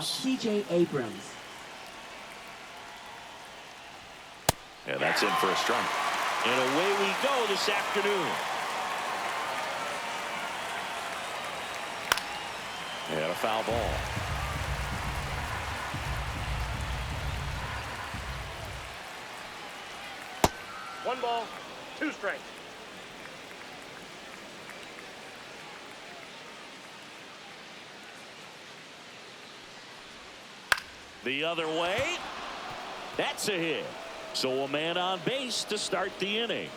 C.J. Abrams. Yeah, that's in for a strike. And away we go this afternoon. And a foul ball. One ball, two strikes. The other way. That's a hit. So a man on base to start the inning.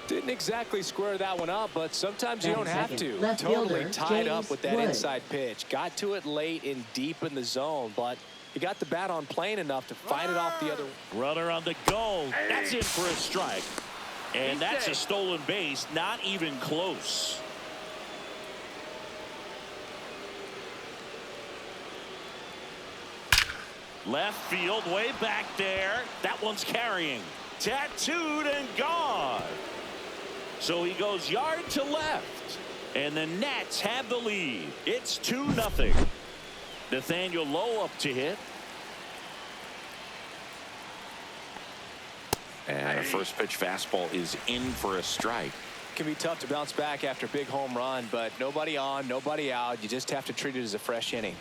Didn't exactly square that one up, but sometimes you don't have to. Left totally fielder, tied James up with that Wood. inside pitch. Got to it late and deep in the zone, but he got the bat on plane enough to fight it off the other. Runner on the go. That's in for a strike. And that's a stolen base. Not even close. Left field, way back there. That one's carrying. Tattooed and gone. So he goes yard to left. And the Nats have the lead. It's 2-0. Nathaniel Lowe up to hit. And a first pitch fastball is in for a strike. Can be tough to bounce back after a big home run, but nobody on, nobody out. You just have to treat it as a fresh inning.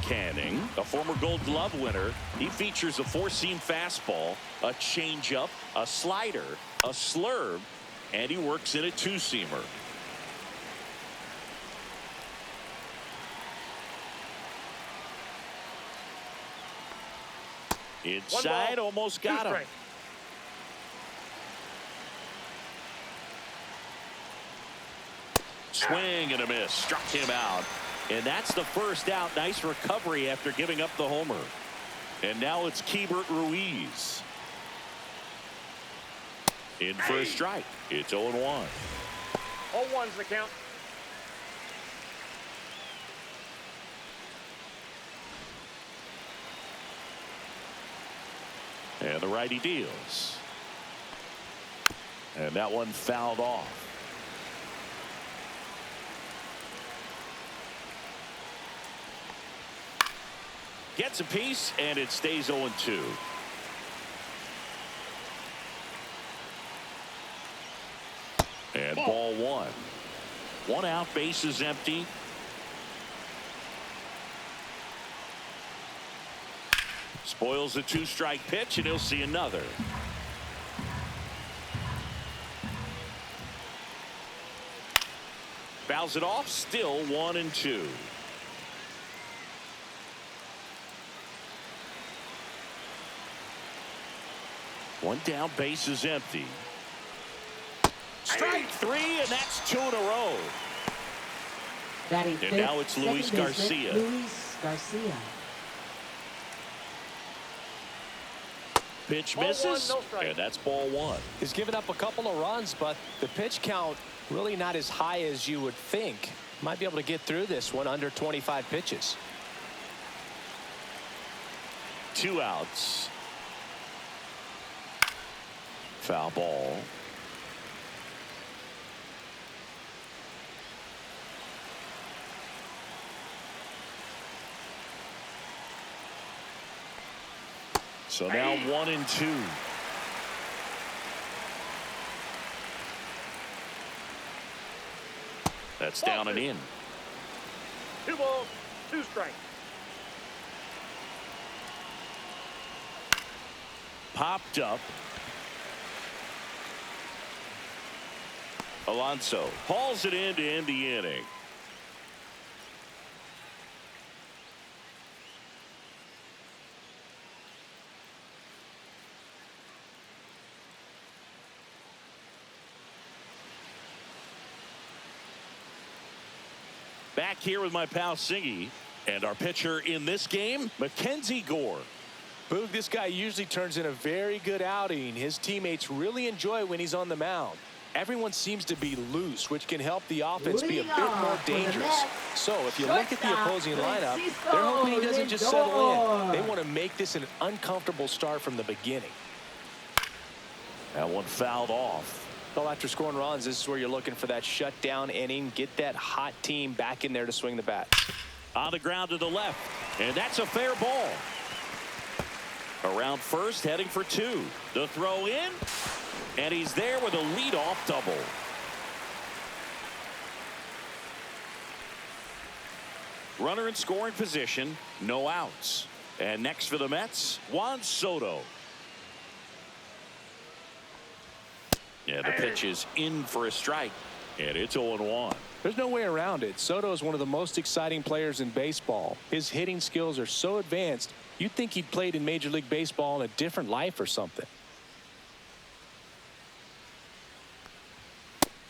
Canning, a former Gold Glove winner, he features a four-seam fastball, a changeup, a slider, a slurve, and he works in a two-seamer. Inside, ball, almost got him. Swing and a miss, struck him out. And that's the first out. Nice recovery after giving up the homer. And now it's Keibert Ruiz. In for a strike. It's 0-1. 0-1's the count. And the righty deals. And that one fouled off. Gets a piece, and it stays 0-2. And ball one. One out, base is empty. Spoils a two-strike pitch, and he'll see another. Fouls it off, still 1-2. One down, base is empty. Strike three, and that's 2 in a row. Batting And fifth, now it's Luis second baseman, Garcia. Luis Garcia. Pitch Ball misses, one, no strike. and that's ball one. He's given up a couple of runs, but the pitch count really not as high as you would think. Might be able to get through this one under 25 pitches. 2 outs. Foul ball. So now 1-2. That's down and in. 2 balls, 2 strikes. Popped up. Alonso hauls it in to end the inning. Back here with my pal Singy, and our pitcher in this game, Mackenzie Gore. Boog, this guy usually turns in a very good outing. His teammates really enjoy when he's on the mound. Everyone seems to be loose, which can help the offense be a bit more dangerous. So if you look at the opposing lineup, they're hoping he doesn't just settle in. They want to make this an uncomfortable start from the beginning. That one fouled off. Well, after scoring runs, this is where you're looking for that shutdown inning. Get that hot team back in there to swing the bat. On the ground to the left, and that's a fair ball. Around first, heading for two. The throw in, and he's there with a leadoff double. Runner in scoring position, no outs. And next for the Mets, Juan Soto. Yeah, the pitch is in for a strike, and it's 0-1. There's no way around it. Soto is one of the most exciting players in baseball. His hitting skills are so advanced, you'd think he'd played in Major League Baseball in a different life or something.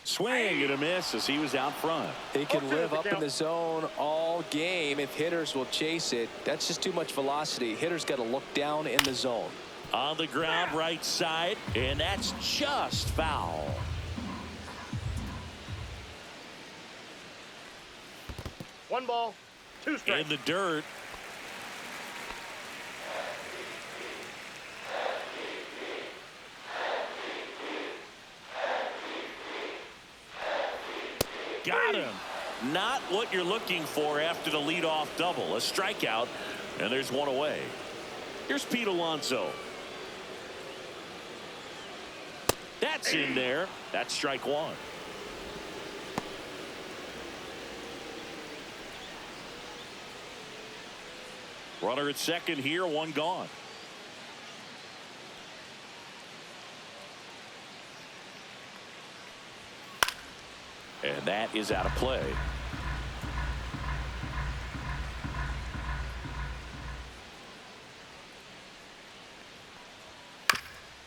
Swing and a miss as he was out front. He can live up in the zone all game if hitters will chase it. That's just too much velocity. Hitters got to look down in the zone. On the ground, right side, and that's just foul. One ball, two strikes. In the dirt. Got him. Not what you're looking for after the leadoff double. A strikeout, and there's one away. Here's Pete Alonso. That's in there. That's strike one. Runner at second here, one gone. And that is out of play.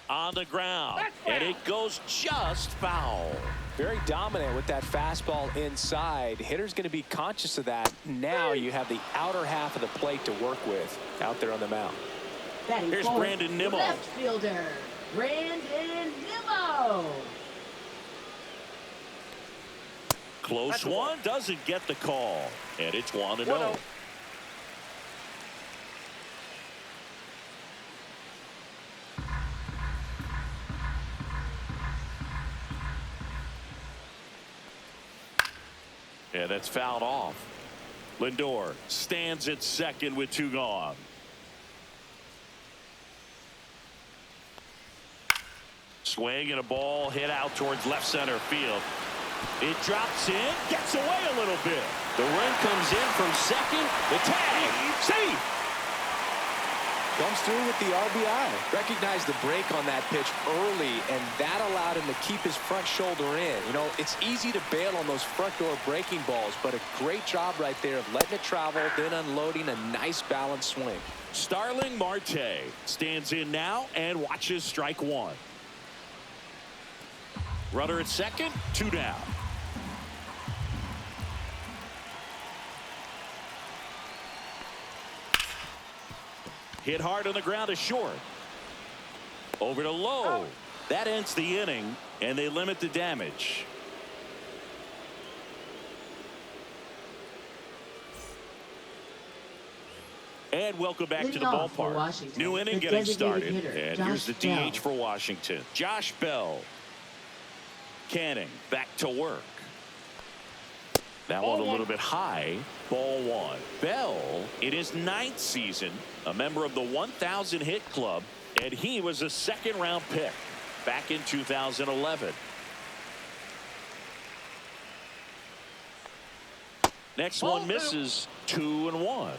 On the ground, and it goes just foul. Very dominant with that fastball inside. Hitter's going to be conscious of that. Now you have the outer half of the plate to work with out there on the mound. Here's Brandon Nimmo. Left fielder, Brandon Nimmo. Close one, doesn't get the call, and it's 1-0. Yeah, that's fouled off. Lindor stands at second with two gone. Swing and a ball hit out towards left center field. It drops in, gets away a little bit. The run comes in from second. The tag, safe. Comes through with the RBI. Recognized the break on that pitch early, and that allowed him to keep his front shoulder in. You know, it's easy to bail on those front door breaking balls, but a great job right there of letting it travel, then unloading a nice balanced swing. Starling Marte stands in now and watches strike one. Runner at second, two down. Hit hard on the ground is short. Over to Lowe. That ends the inning, and they limit the damage. And welcome back to the ballpark. New inning getting started. And here's the DH for Washington. Josh Bell. Canning back to work. That one a little bit high. Ball one. Bell in his 9th season, a member of the 1,000 hit club, and he was a second-round pick back in 2011. Next one misses. 2-1.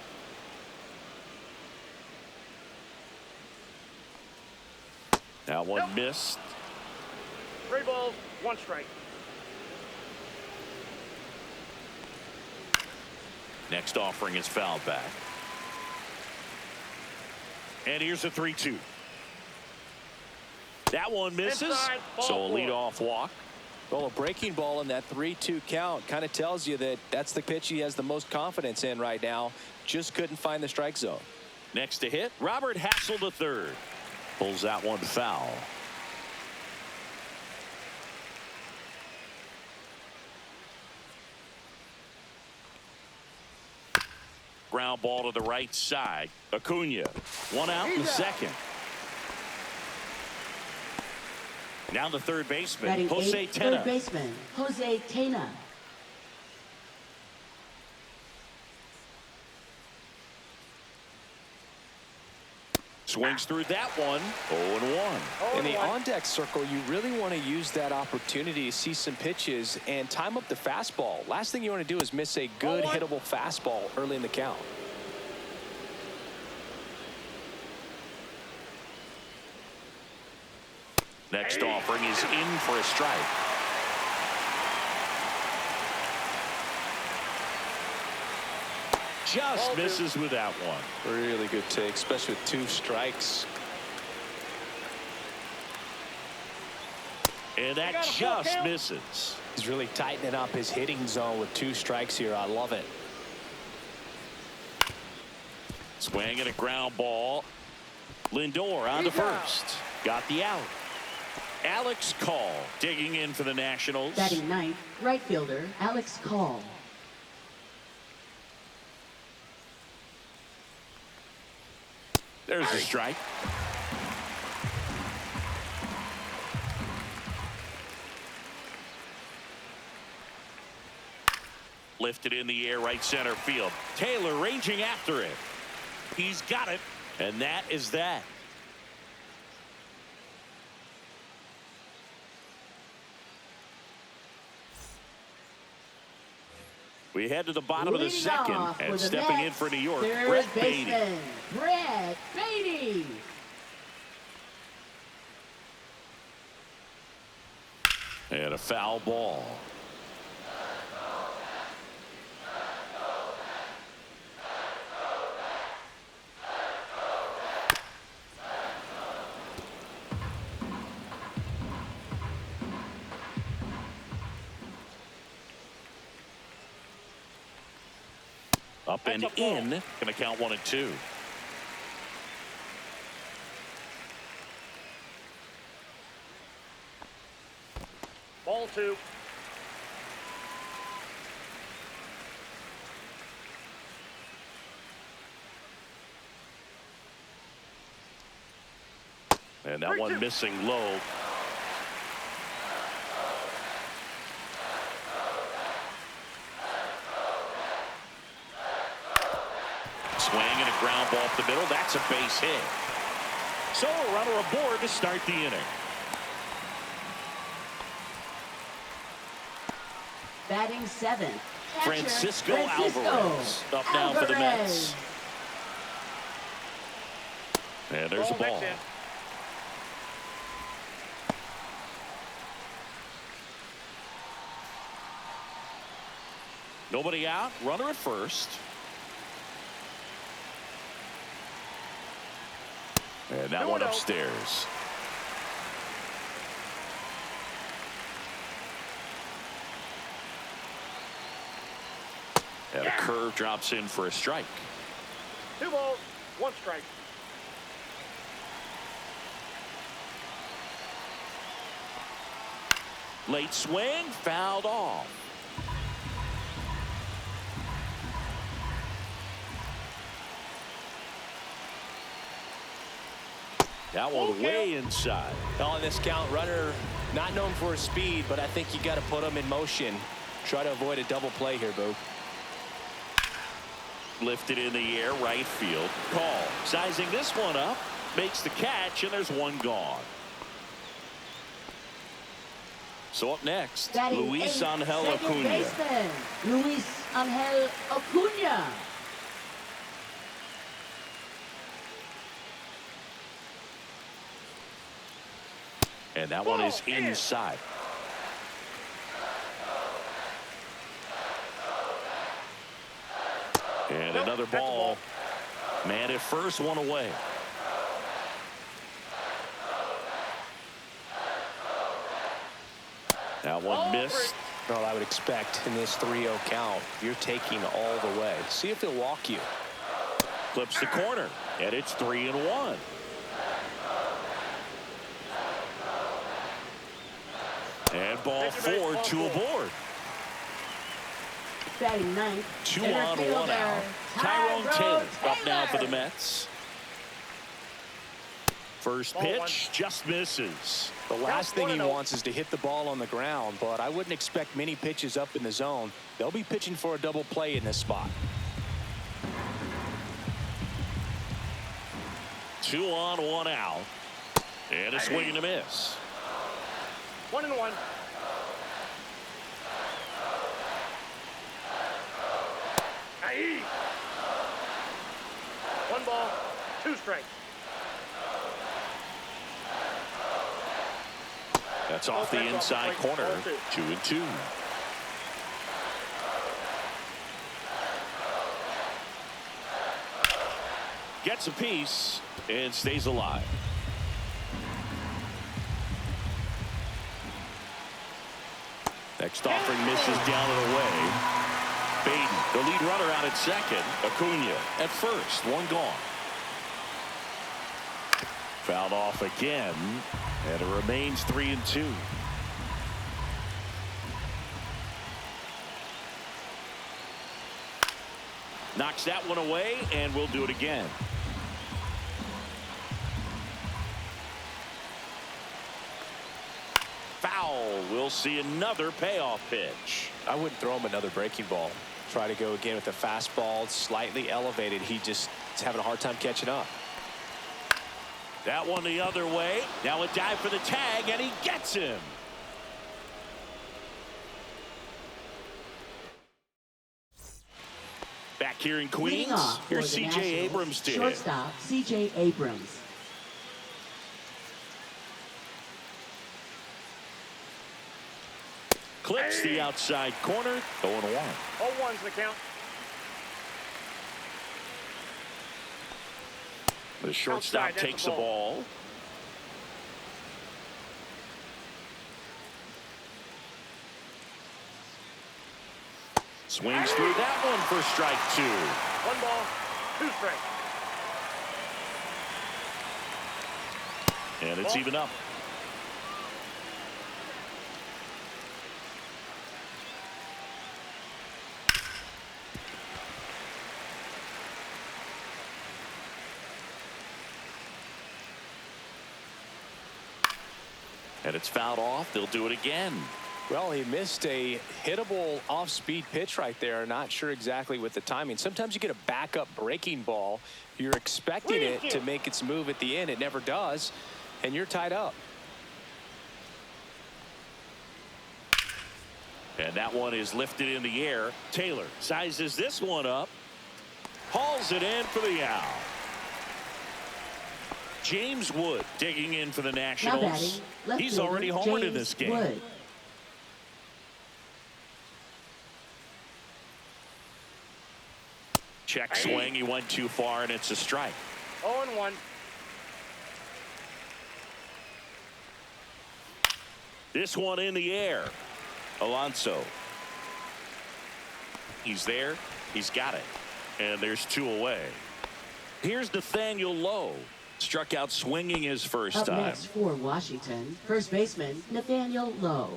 That one missed. 3 balls, 1 strike. Next offering is fouled back. And here's a 3-2. That one misses. Inside, So a ball leadoff walk. Well, a breaking ball in that 3-2 count kind of tells you that that's the pitch he has the most confidence in right now. Just couldn't find the strike zone. Next to hit, Robert Hassel III. Pulls that one foul. Ground ball to the right side. Acuna. One out in the second. Now the third baseman, Batting Jose eighth, Tena. third baseman, Jose Tena. Swings through that one. 0-1. In the on-deck circle, you really want to use that opportunity to see some pitches and time up the fastball. Last thing you want to do is miss a good hittable fastball early in the count. Next offering is in for a strike. Just misses with that one. Really good take, especially with 2 strikes. And that just misses. He's really tightening up his hitting zone with 2 strikes here. I love it. Swing and a ground ball. Lindor on to first. Got the out. Alex Call digging in for the Nationals. Batting ninth, right fielder, Alex Call. There's the strike. Lifted in the air, right center field. Taylor ranging after it. He's got it, and that is that. We head to the bottom of the second, and stepping in for New York, Brett Beatty. Brett Beatty. And a foul ball. Up and in. Going to count 1 and 2. Ball 2. And that one missing low. Swing and a ground ball up the middle. That's a base hit. So a runner aboard to start the inning. Batting seventh, Francisco Alvarez up now for the Mets. And there's a ball. Nobody out. Runner at first. And that one upstairs. And a curve drops in for a strike. 2 balls, 1 strike. Late swing, fouled off. That one way inside. On this count, runner not known for his speed, but I think you got to put him in motion. Try to avoid a double play here, Boo. Lifted in the air, right field. Call. Sizing this one up. Makes the catch, and there's one gone. So up next, Batting Luis eighth, Angel second Acuna. baseman, Luis Angel Acuna. And that one is inside. And another ball. Man at first, one away. That one missed. Well, I would expect in this 3-0 count, you're taking all the way. See if he'll walk you. Clips the corner, and it's 3-1. And ball 4, 2 aboard. Batting ninth, 2 center on, 1 fielder, out. Tyrone Taylor up now for the Mets. First pitch just misses. The last thing he wants is to hit the ball on the ground, but I wouldn't expect many pitches up in the zone. They'll be pitching for a double play in this spot. 2 on, 1 out. And a swing and a miss. 1-1. Aye. 1 ball, 2 strikes. That's off the inside corner. 2-2. Gets a piece and stays alive. Next offering misses down and away. Baden, the lead runner, out at second. Acuna at first. 1 gone. Fouled off again, and it remains 3-2. Knocks that one away, and we'll do it again. Foul. We'll see another payoff pitch. I wouldn't throw him another breaking ball. Try to go again with the fastball, slightly elevated. He just is having a hard time catching up. That one the other way. Now a dive for the tag, and he gets him. Back here in Queens, here's C.J. Abrams to hit. Shortstop, C.J. Abrams. Clips the outside corner. 0-1. 0-1's the count. The shortstop Outside, takes the ball. Swings through that one for strike 2. 1 ball, 2 strikes. And it's even up. And it's fouled off. They'll do it again. Well, he missed a hittable off-speed pitch right there. Not sure exactly with the timing. Sometimes you get a backup breaking ball. You're expecting it to make its move at the end. It never does, and you're tied up. And that one is lifted in the air. Taylor sizes this one up. Hauls it in for the out. James Wood digging in for the Nationals. He's already homered in this game. Wood. Check swing. He went too far, and it's a strike. 0-1. This one in the air. Alonso. He's there. He's got it. And there's 2 away. Here's Nathaniel Lowe. Struck out swinging his first Up time. next for Washington, first baseman Nathaniel Lowe.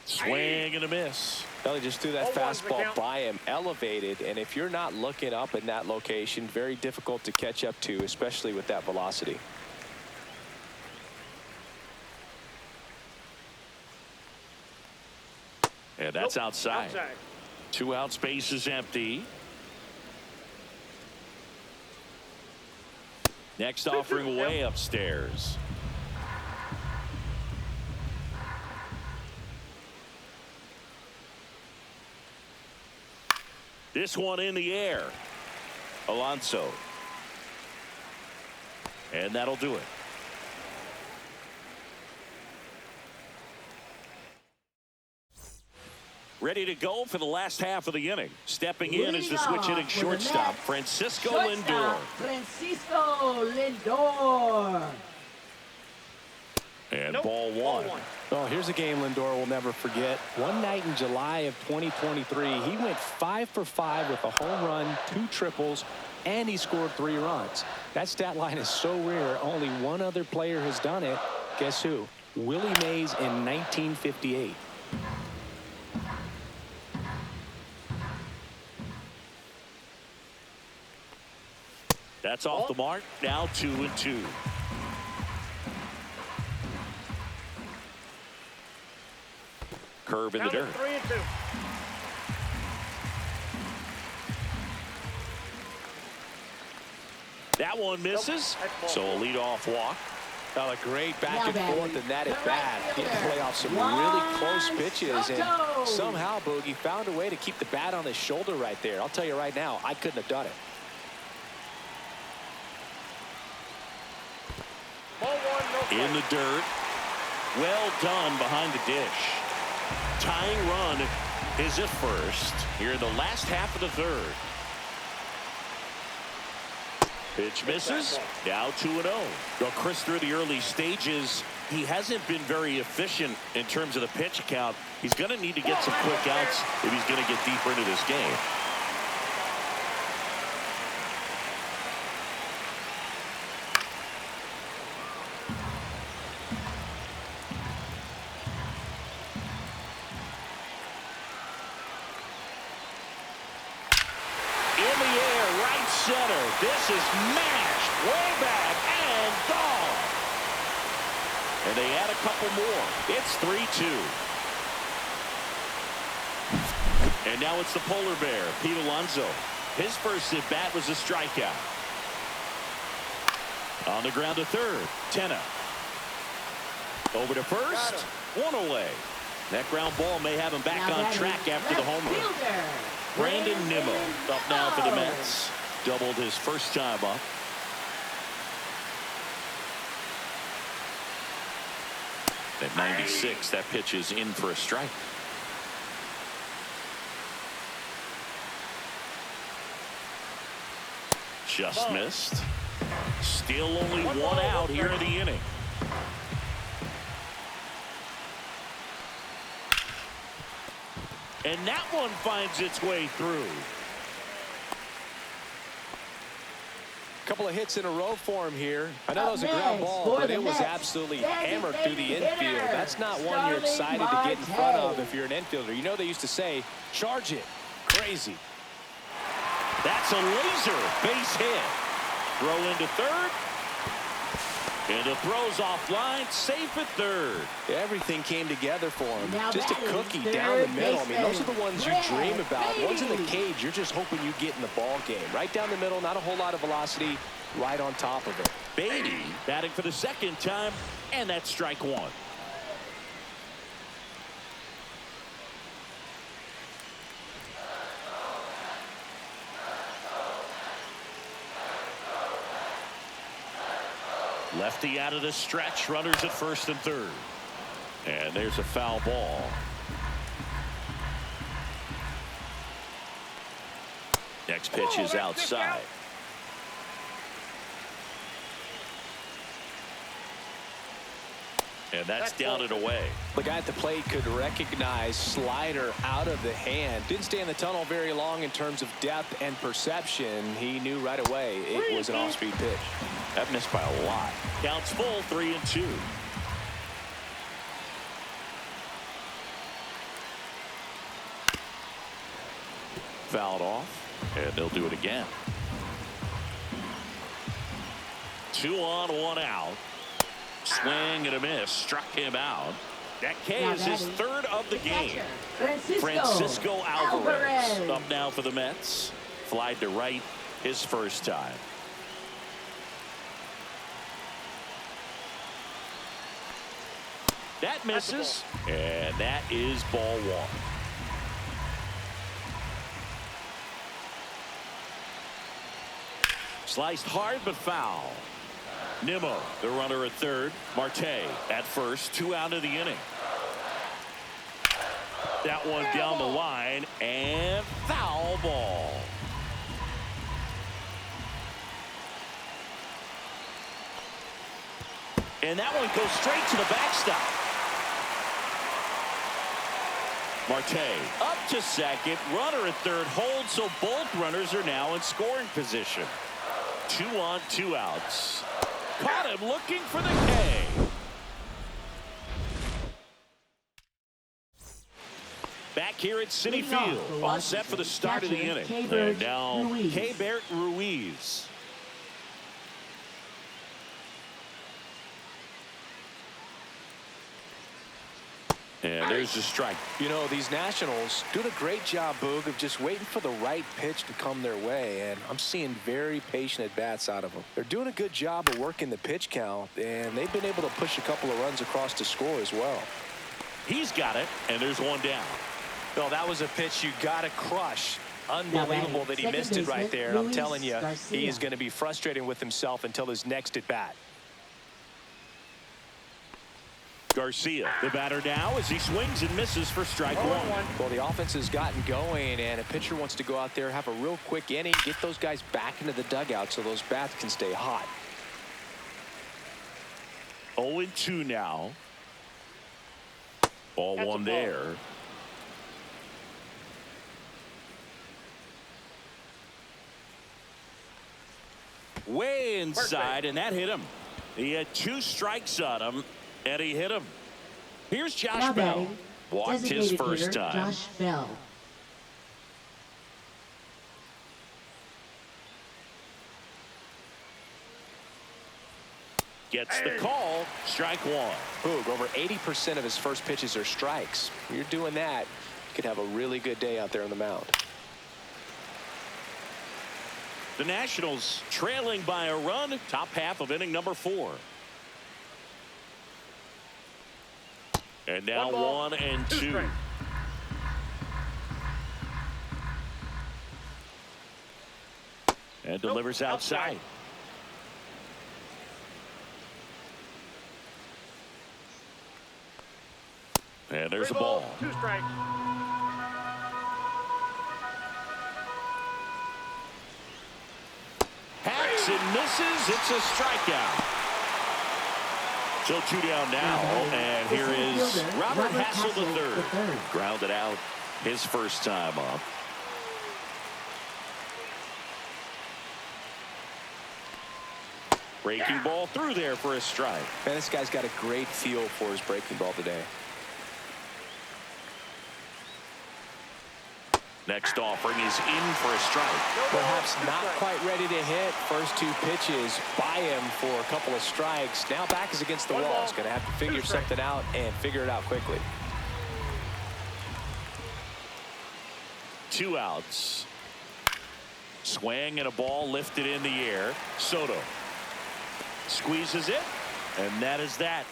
Swing and a miss. Well, he just threw that fastball by him, elevated, and if you're not looking up in that location, very difficult to catch up to, especially with that velocity. And that's outside. 2 out, space is empty. Next offering way upstairs. This one in the air. Alonso. And that'll do it. Ready to go for the last half of the inning. Stepping in is the switch hitting shortstop, Francisco Lindor. Francisco Lindor. And ball 1. Oh, here's a game Lindor will never forget. One night in July of 2023, he went 5 for 5 with a home run, 2 triples, and he scored 3 runs. That stat line is so rare, only one other player has done it. Guess who? Willie Mays in 1958. That's off the mark. Now 2-2. Curve in the dirt. 3-2. That one misses. So a leadoff walk. Well, a great back Now and batting, forth and that the at bat. right Getting fielder, play off some Juan really close pitches. And Soto. somehow, Boogie found a way to keep the bat on his shoulder right there. I'll tell you right now, I couldn't have done it. Ball 1, no In the dirt. Well done behind the dish. Tying run is at first here in the last half of the third. Pitch misses. Now 2-0. Well, Chris, through the early stages, he hasn't been very efficient in terms of the pitch count. He's going to need to get some quick outs if he's going to get deeper into this game. In the air, right center. This is mashed way back and gone. And they add a couple more. It's 3-2. And now it's the polar bear, Pete Alonso. His first at bat was a strikeout. On the ground to third, Tenna. Over to first, one away. That ground ball may have him back Now on batting, track after the left homer. fielder, Brandon Nimmo up now for the Nimmo. Mets. Doubled his first time up. At 96, that pitch is in for a strike. Just missed. Still only one out here in the inning. And that one finds its way through. Couple of hits in a row for him here. I know Up that was a ground next ball, for but the it was Mets, absolutely designated hammered through the infield. hitter, That's not one you're Starling excited to get in front of Marte. if you're an infielder. You know they used to say, charge it. Crazy. That's a laser base hit. Throw into third. And the throw's offline, safe at third. Everything came together for him. Now Just a batting, cookie third down the middle. I mean, those are the baseman, ones you Brett dream about. Ones in the Beatty. cage, you're just hoping you get in the ball game. Right down the middle, not a whole lot of velocity, right on top of it. Beatty batting for the second time, and that's strike one. Lefty out of the stretch, runners at first and third. And there's a foul ball. Next pitch is outside. And that's down and away. The guy at the plate could recognize slider out of the hand. Didn't stay in the tunnel very long in terms of depth and perception. He knew right away it was an off-speed pitch. That missed by a lot. Counts full, 3-2. Fouled off, and they'll do it again. 2 on, 1 out. Swing and a miss, struck him out. That K Now is his batting, third of the game. catcher, Francisco Alvarez Alvarez. up now for the Mets. Flied to right his first time. That misses, and that is ball one. Sliced hard but foul. Nimmo, the runner at third. Marte at first. 2 out of the inning. That one down the line, and foul ball. And that one goes straight to the backstop. Marte up to second, runner at third, holds, so both runners are now in scoring position. 2 on, 2 outs. Caught him looking for the K. Back here at Citi Leading off Field, for all set for the start of the Washington, inning. Keibert And now, Ruiz. Keibert Ruiz. And there's the strike. You know, these Nationals doing a great job, Boog, of just waiting for the right pitch to come their way, and I'm seeing very patient at-bats out of them. They're doing a good job of working the pitch count, and they've been able to push a couple of runs across to score as well. He's got it, and there's one down. No, that was a pitch you got to crush. Unbelievable that he missed it right there. And I'm telling you, he is going to be frustrated with himself until his next at-bat. Garcia, the batter now, as he swings and misses for strike one. Well, the offense has gotten going, and a pitcher wants to go out there, have a real quick inning, get those guys back into the dugout so those bats can stay hot. 0-2 now. Ball one there. Way inside, and that hit him. He had 2 strikes on him, and he hit him. Here's Josh Bell. Walked his first time. Josh Bell. Gets the call. Strike one. Boog, over 80% of his first pitches are strikes. When you're doing that, you could have a really good day out there on the mound. The Nationals trailing by a run, top half of inning number 4. And now 1-2. And delivers outside. And there's a ball. 2 strikes. Hacks and misses. It's a strikeout. So 2 down now. And here is Robert Hassel III. Grounded out his first time up. Breaking ball through there for a strike. Man, this guy's got a great feel for his breaking ball today. Next offering is in for a strike. Perhaps not quite ready to hit. First 2 pitches by him for a couple of strikes. Now back is against the wall. He's going to have to figure something out and figure it out quickly. 2 outs. Swing and a ball lifted in the air. Soto squeezes it, and that is that.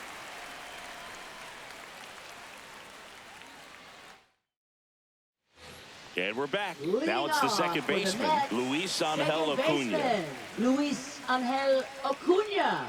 And we're back. Now it's the second baseman, Luis Angel Acuna. Luis Angel Acuna.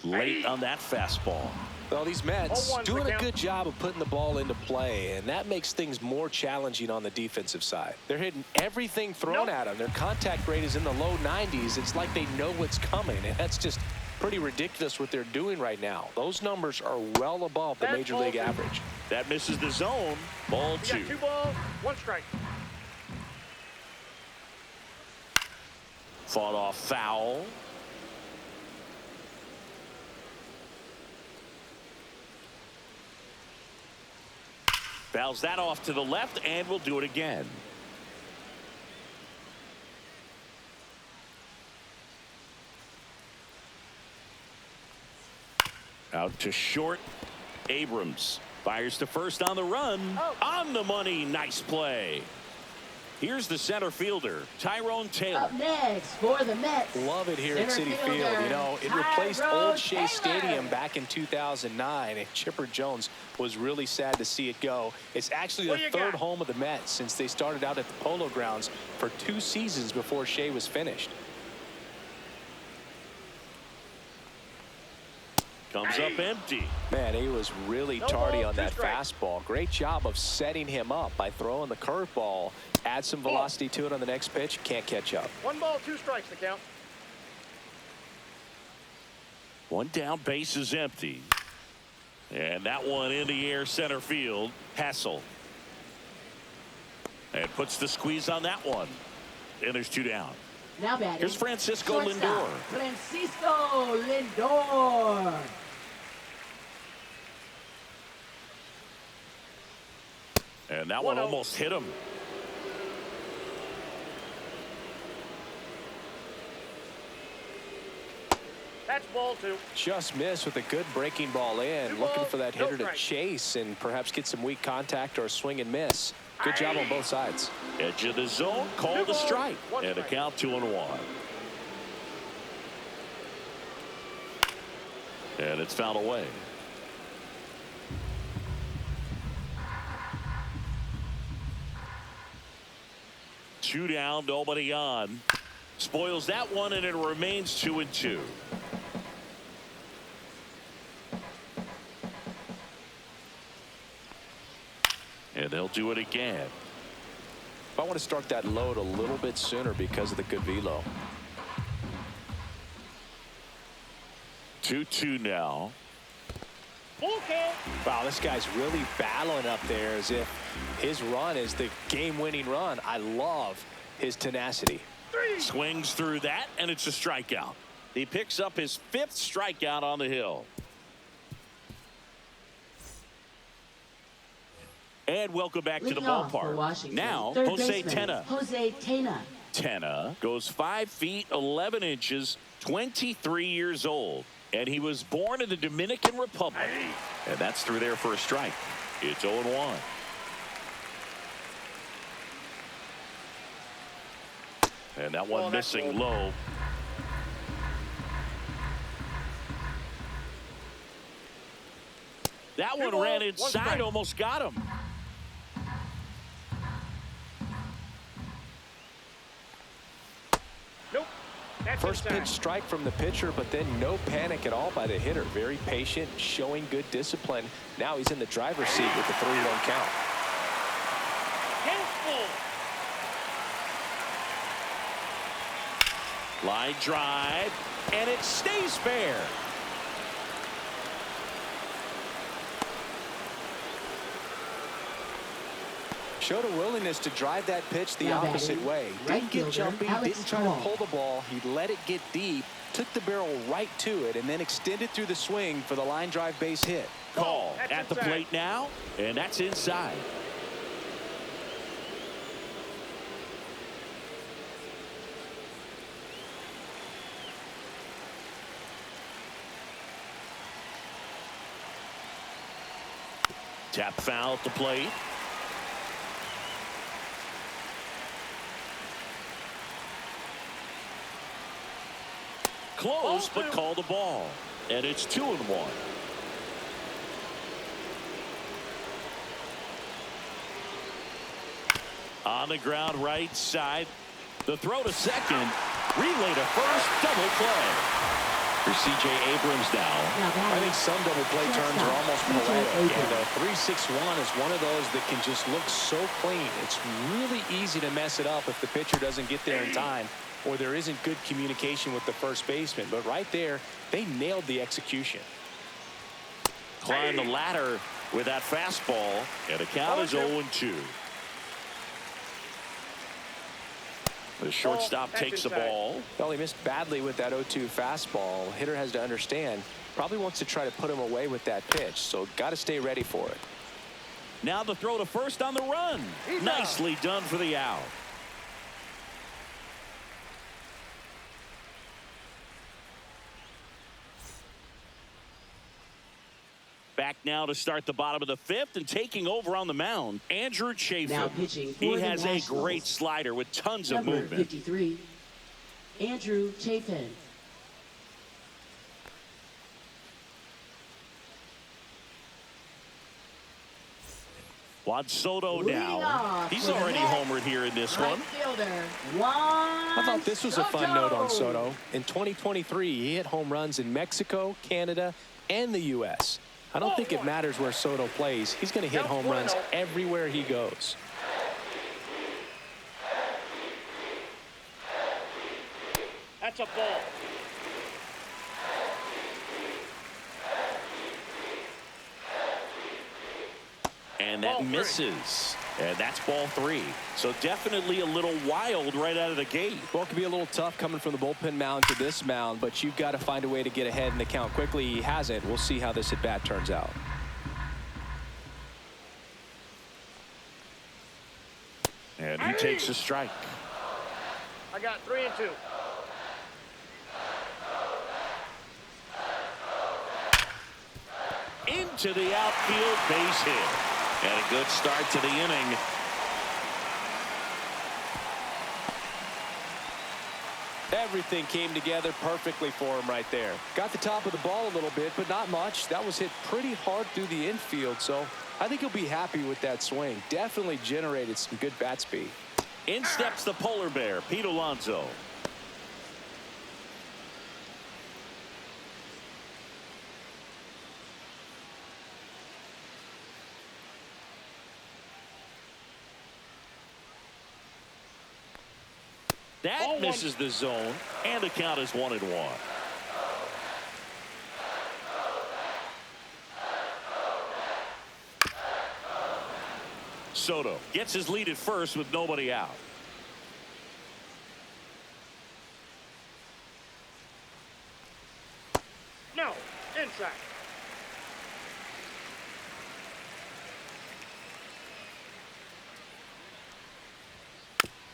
Late on that fastball. Well, these Mets 0-1 doing a good job of putting the ball into play, and that makes things more challenging on the defensive side. They're hitting everything thrown at them. Their contact rate is in the low 90s. It's like they know what's coming, and that's just pretty ridiculous what they're doing right now. Those numbers are well above the major league average. That misses the zone. Ball 2. You got 2 balls, 1 strike. Fought off foul. Fouls that off to the left, and we'll do it again. Out to short. Abrams fires to first on the run. On the money. Nice play. Here's the center fielder, Tyrone Taylor. Up next for the Mets. Love it here at Citi Field. You know, it replaced old Shea Stadium back in 2009, and Chipper Jones was really sad to see it go. It's actually the 3rd home of the Mets since they started out at the Polo Grounds for 2 seasons before Shea was finished. Comes up empty. Man, he was really tardy on that fastball. Great job of setting him up by throwing the curveball. Add some velocity to it on the next pitch. Can't catch up. 1 ball, 2 strikes to count. 1 down, base is empty. And that one in the air center field. Hassel. And puts the squeeze on that one. And there's 2 down. Now batting. Here's Francisco Lindor. Francisco Lindor. And that one almost hit him. That's Ball 2. Just missed with a good breaking ball in. Looking for that hitter to chase and perhaps get some weak contact or a swing and miss. Good job on both sides. Edge of the zone, called a strike. And a count 2-1. And it's fouled away. Two down, nobody on. Spoils that one, and it remains 2-2. And they'll do it again. I want to start that load a little bit sooner because of the good velo. 2-2 now. Okay. Wow, this guy's really battling up there as if his run is the game-winning run. I love his tenacity. Swings through that, and it's a strikeout. He picks up his 5th strikeout on the hill. And welcome back to the Leading off for ballpark. Washington, Now, third Jose baseman, Tena. Jose Tena. Tena goes 5 feet 11 inches, 23 years old. And he was born in the Dominican Republic. And that's through there for a strike. It's 0-1. And that one missing low. That one ran inside, almost got him. Nope. That's First inside. pitch strike from the pitcher, but then no panic at all by the hitter. Very patient, showing good discipline. Now he's in the driver's seat with the 3-1 count. Line drive, and it stays fair. Showed a willingness to drive that pitch the Now opposite batting, way. right Didn't get fielder, jumpy, Alex didn't try to Cole. pull the ball. He let it get deep, took the barrel right to it, and then extended through the swing for the line drive base hit. Call That's at the inside. plate now, and that's inside. Tap foul at the plate. Close, but called the ball. And it's 2-1. On the ground right side. The throw to second. Relay to first. Double play. For C.J. Abrams now. I think some double play terms are almost poetic, and a 3-6-1 is one of those that can just look so clean. It's really easy to mess it up if the pitcher doesn't get there in time or there isn't good communication with the first baseman. But right there, they nailed the execution. Climb the ladder with that fastball, and the count is 0-2. The shortstop takes the ball. Well, he missed badly with that 0-2 fastball. Hitter has to understand, probably wants to try to put him away with that pitch, so got to stay ready for it. Now the throw to first on the run. Nicely done for the out. Back now to start the bottom of the 5th, and taking over on the mound, Andrew Chafin. Now pitching for He the has a Nationals. great slider with tons of Number movement. 53, Andrew Chafin. Juan Soto Leading now. off He's for the already Mets, homered here in this Right one. fielder, Juan I thought this was a fun note on Soto. Soto. In 2023, he hit home runs in Mexico, Canada, and the U.S. I don't think it matters where Soto plays. He's going to hit home runs everywhere he goes. That's a ball. And that Ball 3. misses. And that's ball 3. So definitely a little wild right out of the gate. Well, it can be a little tough coming from the bullpen mound to this mound, but you've got to find a way to get ahead in the count quickly. He hasn't. We'll see how this at-bat turns out. And he takes a strike. I got 3-2. to the outfield, base hit. And a good start to the inning. Everything came together perfectly for him right there. Got the top of the ball a little bit, but not much. That was hit pretty hard through the infield, so I think he'll be happy with that swing. Definitely generated some good bat speed. In steps the polar bear, Pete Alonso. That misses the zone, and the count is 1-1. Soto gets his lead at first with nobody out. No, inside.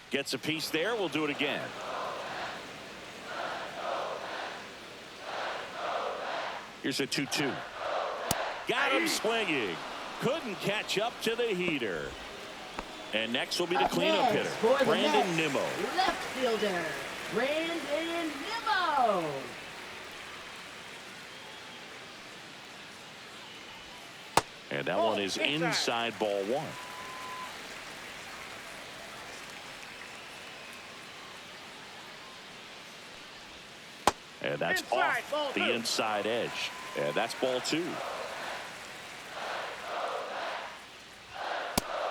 Gets a piece there. We'll do it again. Here's a 2-2. Got him swinging. Couldn't catch up to the heater. And next will be the cleanup hitter, Brandon Nimmo. Left fielder, Brandon Nimmo. And that one is inside ball one. And that's off the inside edge. And that's ball two.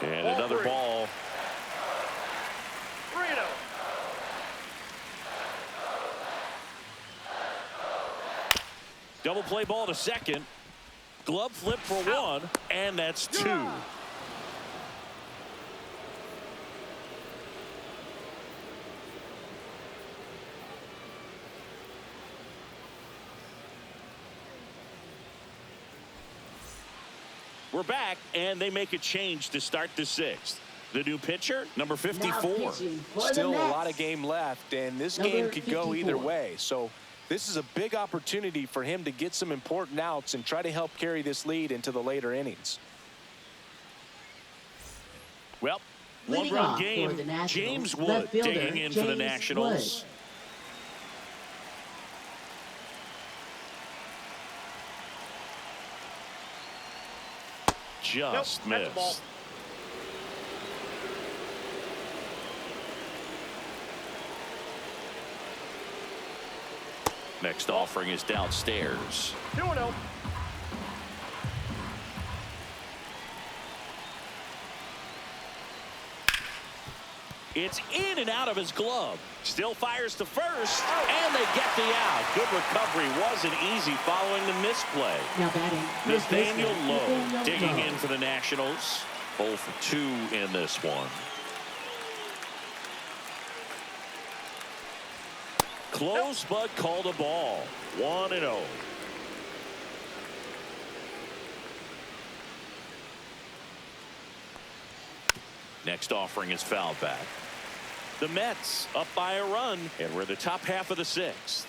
And another ball. Double play ball to second. Glove flip for one. And that's two. We're back, and they make a change to start the sixth. The new pitcher, number 54. Still a lot of game left, and this game could go either way. So this is a big opportunity for him to get some important outs and try to help carry this lead into the later innings. Well, one-run game. James Wood digging in for the Nationals. Just missed. Next offering is downstairs. 2-0. It's in and out of his glove. Still fires to first, and they get the out. Good recovery. Wasn't easy following the misplay. Now batting, Nathaniel Lowe digging in for the Nationals. 0 for 2 in this one. Close, but called a ball. 1-0. Next offering is fouled back. The Mets up by a run, and we're in the top half of the sixth.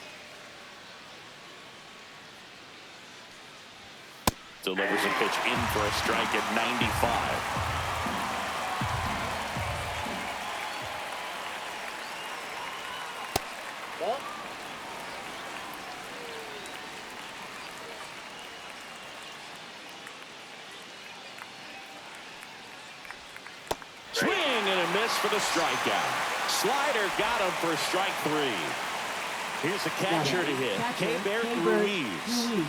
Delivers a pitch in for a strike at 95. Swing and a miss for the strikeout. Slider got him for strike 3. Here's a catcher to hit. Keibert Ruiz.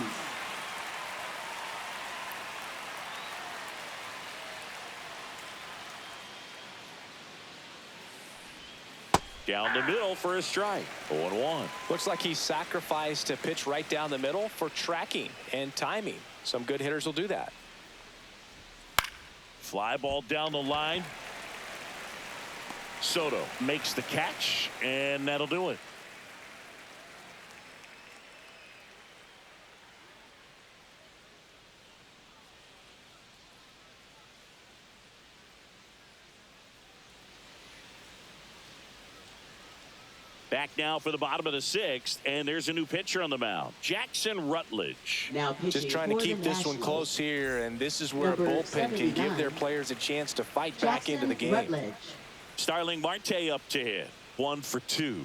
Down the middle for a strike. 0-1. Looks like he sacrificed a pitch right down the middle for tracking and timing. Some good hitters will do that. Fly ball down the line. Soto makes the catch, and that'll do it. Back now for the bottom of the 6th, and there's a new pitcher on the mound, Jackson Rutledge. Now pitching Just trying to for the keep this one Nationals, close here, and this is where a number bullpen can give 79, their players a chance to fight Jackson back into the game. Rutledge. Starling Marte up to hit. 1 for 2.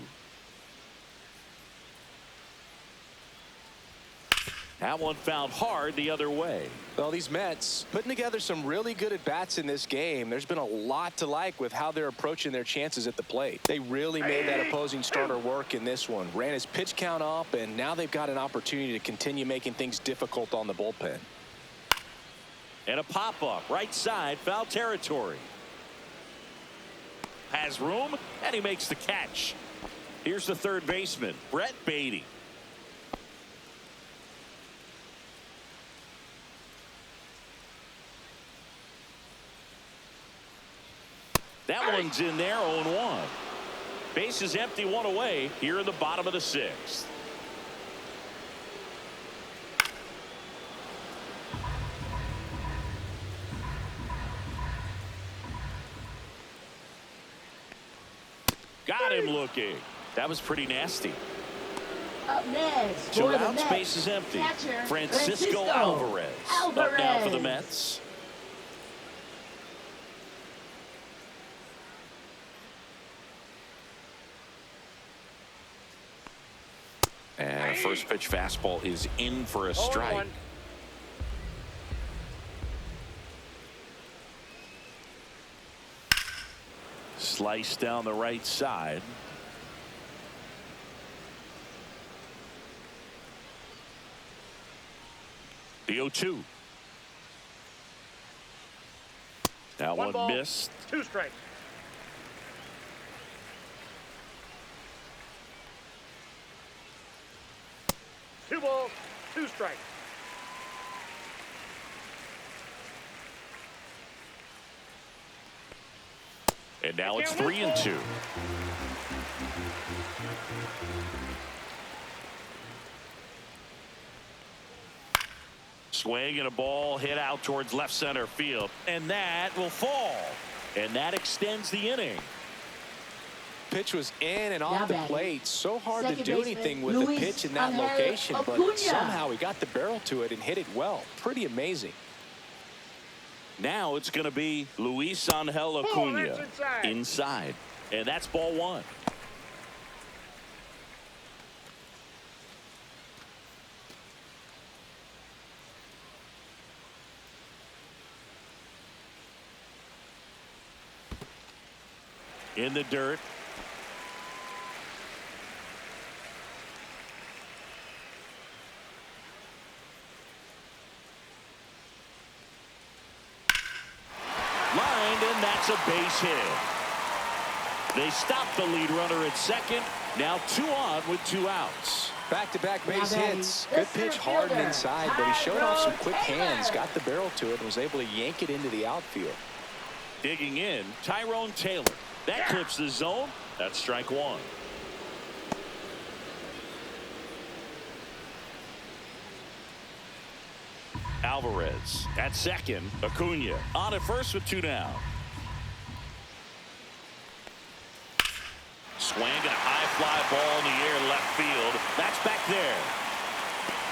That one fouled hard the other way. Well, these Mets putting together some really good at-bats in this game. There's been a lot to like with how they're approaching their chances at the plate. They really made that opposing starter work in this one. Ran his pitch count up, and now they've got an opportunity to continue making things difficult on the bullpen. And a pop-up right side, foul territory. Has room, and he makes the catch. Here's the third baseman, Brett Beatty. That one's in there, 0-1. Base is empty, 1 away here in the bottom of the 6th. Got him looking. That was pretty nasty. Up next, 2 for the outs, Mets, base is empty. catcher, Francisco Alvarez. Up now for the Mets. And a first pitch fastball is in for a strike. 0-1. Slice down the right side. The 0-2. That one ball, missed. 2 strikes. Two balls, 2 strikes. And now it's 3-2. Swing and a ball hit out towards left center field, and that will fall, and that extends the inning. Pitch was in and off Now the batting, plate. So hard to second do baseman, anything with the Luis pitch in that Angel location, but Acuna. somehow he got the barrel to it and hit it well. Pretty amazing. Now it's going to be Luis Angel Acuna that's inside, and that's ball 1. In the dirt. Lined, and that's a base hit. They stopped the lead runner at second. Now 2 on with 2 outs. Back-to-back base Now batting, hits. the Good pitch, center hard and fielder, inside, but he showed off some quick Tyrone hands, Taylor. got the barrel to it, and was able to yank it into the outfield. Digging in, Tyrone Taylor. That clips the zone. That's strike 1. Alvarez at second. Acuna on at first with 2 down. Swing and a high fly ball in the air left field. That's back there.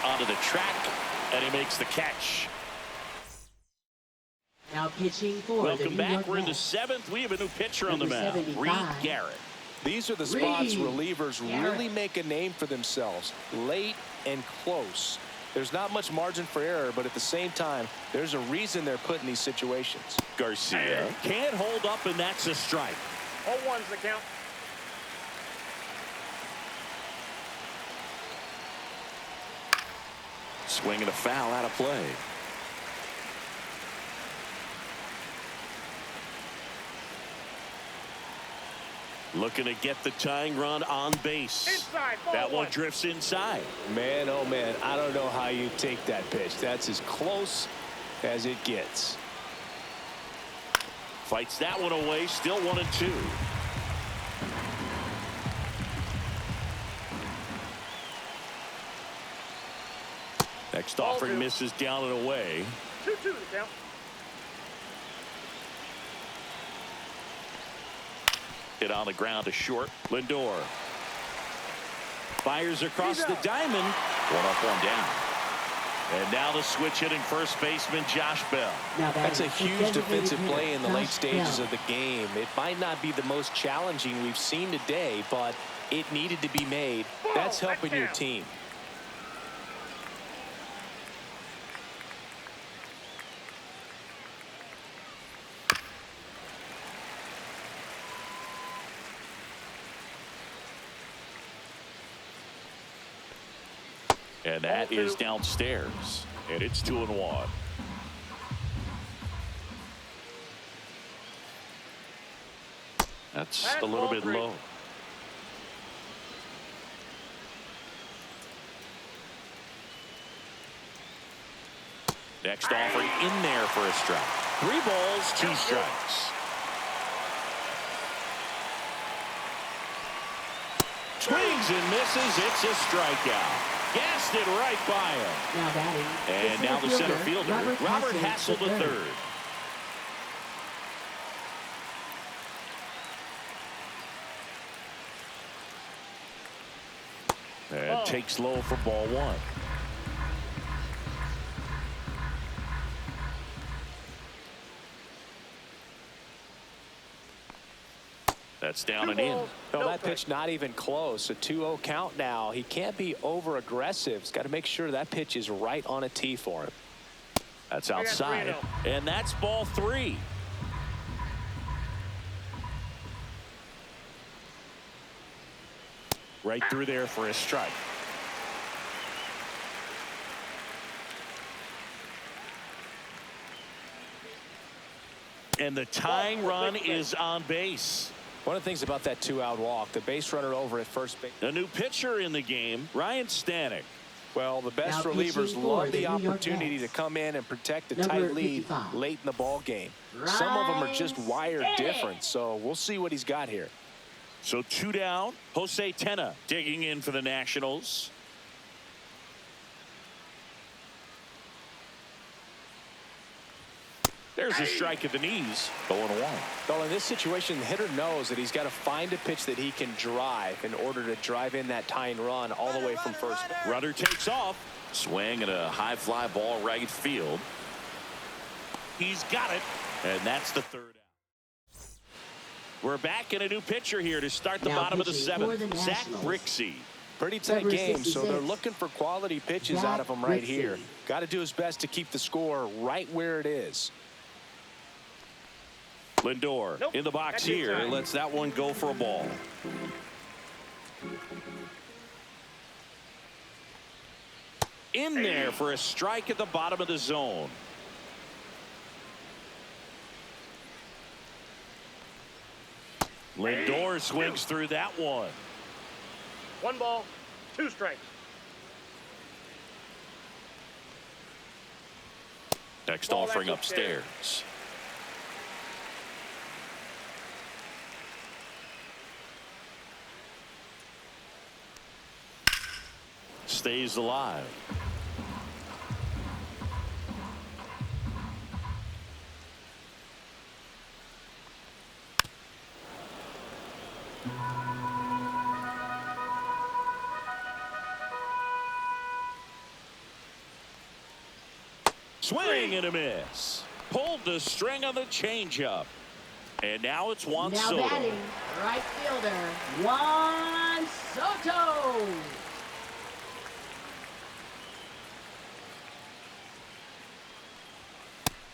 Onto the track, and he makes the catch. Now pitching for the Welcome New back. York We're in the Mets, 7th. We have a new pitcher on the Number mound, 75. Reed Garrett. These are the spots Reed relievers Garrett. really make a name for themselves. Late and close. There's not much margin for error, but at the same time, there's a reason they're put in these situations. Garcia can't hold up, and that's a strike. 0-1's the count. Swing and a foul out of play. Looking to get the tying run on base. Inside, ball That one 1. drifts inside. Man, oh man, I don't know how you take that pitch. That's as close as it gets. Fights that one away. Still 1-2. Next Ball offering 2. misses down and away. 2-2 the count. Hit on the ground to short. Lindor. Fires across the diamond. One up, one down. And now the switch hitting first baseman Josh Bell. That's a huge defensive play in the late stages of the game. It might not be the most challenging we've seen today, but it needed to be made. That's helping your team. And that is downstairs. And it's 2-1. That's a little bit low. Next offering in there for a strike. 3 balls, 2 strikes. Swings and misses. It's a strikeout. Gassed it right by him. And now the center fielder, Robert Hassel III. And takes low for ball 1. That's down and in. No, that pitch not even close. A 2-0 count now. He can't be over aggressive. He's got to make sure that pitch is right on a tee for him. That's outside. And that's ball 3. Right through there for a strike. And the tying run is on base. One of the things about that 2-out walk, the base runner over at first base. A new pitcher in the game, Ryan Stanek. Well, the best relievers love the opportunity to come in and protect a tight lead late in the ball game. Some of them are just wired different, so we'll see what he's got here. So 2 down. Jose Tena digging in for the Nationals. There's a strike at the knees. 0-1. Well, in this situation, the hitter knows that he's got to find a pitch that he can drive in order to drive in that tying run all the way from first. Runner takes off. Swing and a high fly ball right field. He's got it. And that's the 3rd out. We're back in a new pitcher here to start the bottom of the 7th. Zach Brixey. Pretty tight game, so they're looking for quality pitches out of him right here. Got to do his best to keep the score right where it is. Lindor in the box here. Lets that one go for a ball. In there for a strike at the bottom of the zone. Lindor swings through that one. 1 ball, 2 strikes. Next offering upstairs. Stays alive. Swing and a miss. Pulled the string on the changeup. And now it's Juan Soto. Now batting, right fielder, Juan Soto.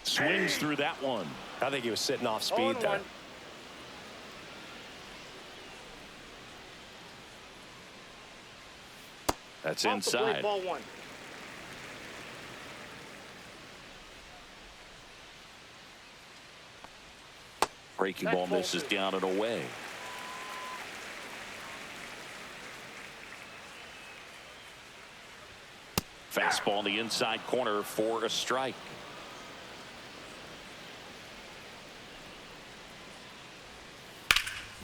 Swings through that one. I think he was sitting off speed there. That's inside. Ball 1. Breaking ball misses down and away. Fastball in the inside corner for a strike.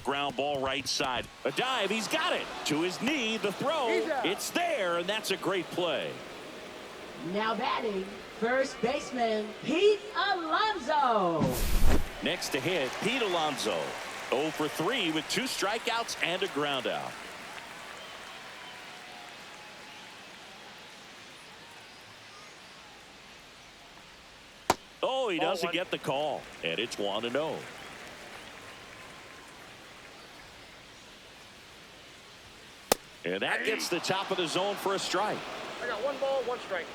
Ground ball right side. A dive. He's got it. To his knee. The throw. It's there. And that's a great play. Now batting, first baseman, Pete Alonso. Next to hit, Pete Alonso. 0 for 3 with 2 strikeouts and a ground out. he Ball doesn't one. get the call, and it's 1-0. And that gets the top of the zone for a strike. I got 1 ball, 1 strike.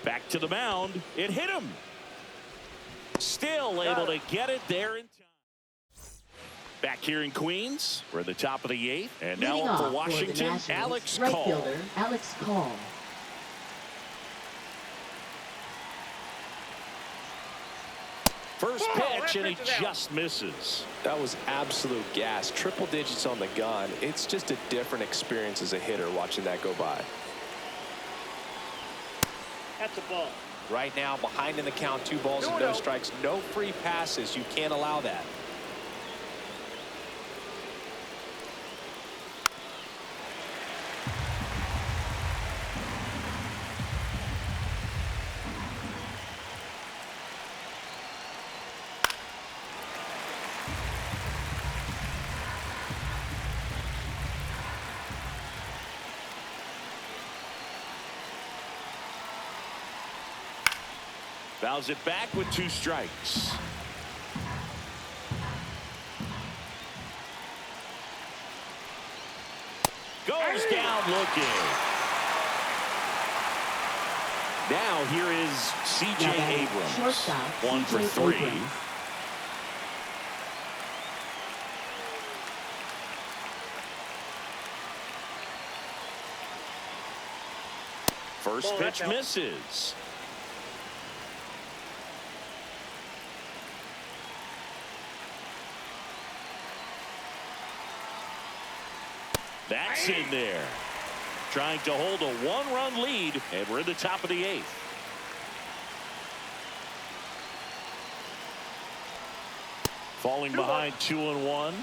Back to the mound. It hit him. Still able to get it there in time. Back here in Queens, we're at the top of the 8th. And now Leading up for off Washington, the Nationals, Alex right Call. fielder Alex Call. First Ball, pitch, that and he pitch is out. just misses. That was absolute gas. Triple digits on the gun. It's just a different experience as a hitter watching that go by. That's a ball. Right now, behind in the count, 2 balls and 2-0. no strikes. No free passes. You can't allow that. Fouls it back with 2 strikes. Goes down looking. Now here is C.J. Now batting Abrams. shortstop, 1 for C.J. 3. Abrams. First Ball, pitch that's out. misses. That's in there. Trying to hold a 1-run lead, and we're in the top of the 8th. Falling behind 2-1.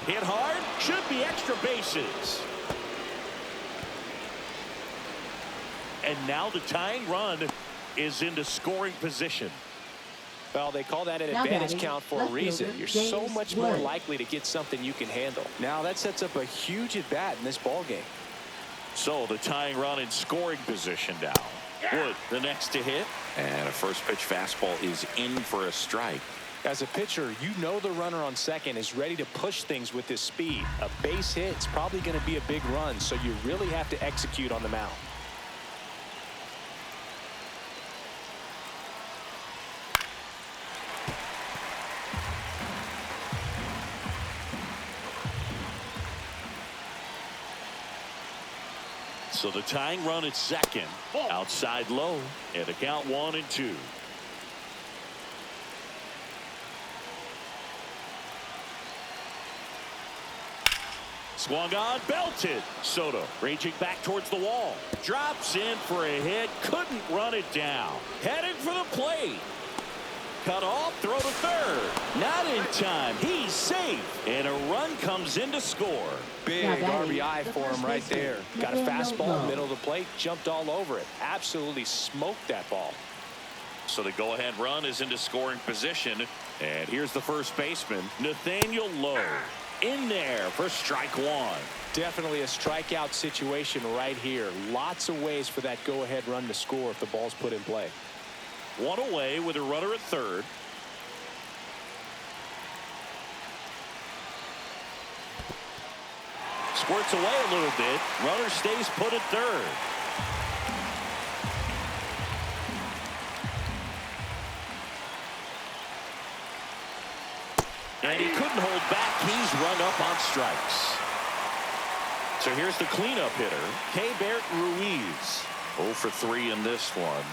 Hit hard, should be extra bases. And now the tying run is into scoring position. Well, they call that an Now advantage batting, count for a left reason. fielder, You're so James much more Wood. likely to get something you can handle. Now that sets up a huge at bat in this ball game. So the tying run in scoring position now. Wood, the next to hit. And a first pitch fastball is in for a strike. As a pitcher, you know the runner on second is ready to push things with his speed. A base hit is probably going to be a big run, so you really have to execute on the mound. So the tying run at second. Outside low. And a count 1-2. Swung on, belted. Soto raging back towards the wall. Drops in for a hit. Couldn't run it down. Headed for the plate. Cut off, throw to third. Not in time. He's safe. And a run comes in to score. Big Now batting, RBI the for first him right baseman, there. Got a Nathaniel fastball, Lowe. middle of the plate, jumped all over it. Absolutely smoked that ball. So the go-ahead run is into scoring position. And here's the first baseman, Nathaniel Lowe. In there for strike 1. Definitely a strikeout situation right here. Lots of ways for that go-ahead run to score if the ball's put in play. 1 away with a runner at third. Squirts away a little bit. Runner stays put at third. And he couldn't hold back. He's run up on strikes. So here's the cleanup hitter, Keibert Ruiz. 0 for 3 in this one.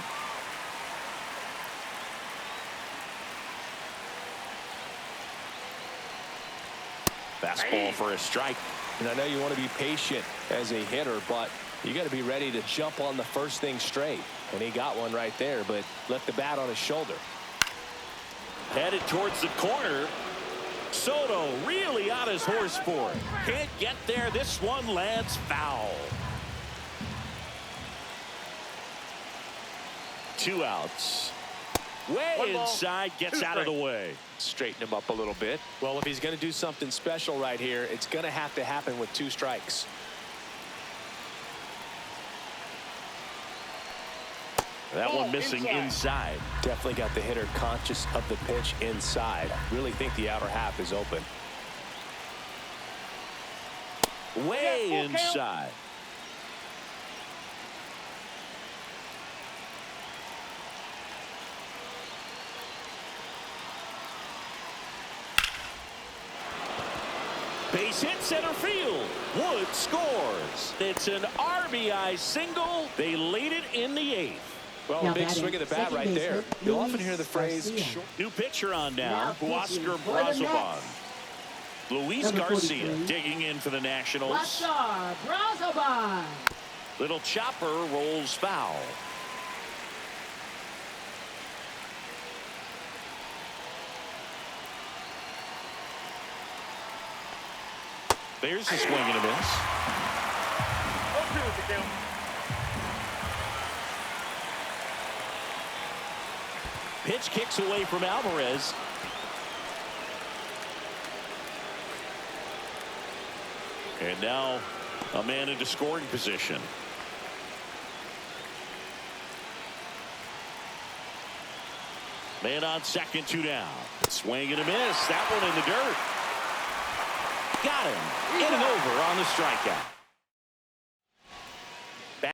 Fastball for a strike. And I know you want to be patient as a hitter, but you got to be ready to jump on the first thing straight. And he got one right there, but left the bat on his shoulder. Headed towards the corner. Soto really on his horse for it. Can't get there. This one lands foul. 2 outs. Way One ball, inside, gets 2 out of the strikes. way. Straighten him up a little bit. Well, if he's going to do something special right here, it's going to have to happen with 2 strikes. That one missing inside. Definitely got the hitter conscious of the pitch inside. Really think the outer half is open. Way inside. Base hit center field. Wood scores. It's an RBI single. They lead it in the 8th. Well, Now a big batting, swing of the bat second right there. baseman, You'll Luis often hear the phrase Garcia. short. New pitcher on now. Now pitching Huascar for the Brazoban. Mets. Luis Number Garcia 43. digging in for the Nationals. Huascar Brazoban. Little chopper rolls foul. There's a swing and a miss. 0-2 is the count. Pitch kicks away from Alvarez. And now a man into scoring position. Man on second, 2 down. Swing and a miss. That one in the dirt. Got him. In and over on the strikeout.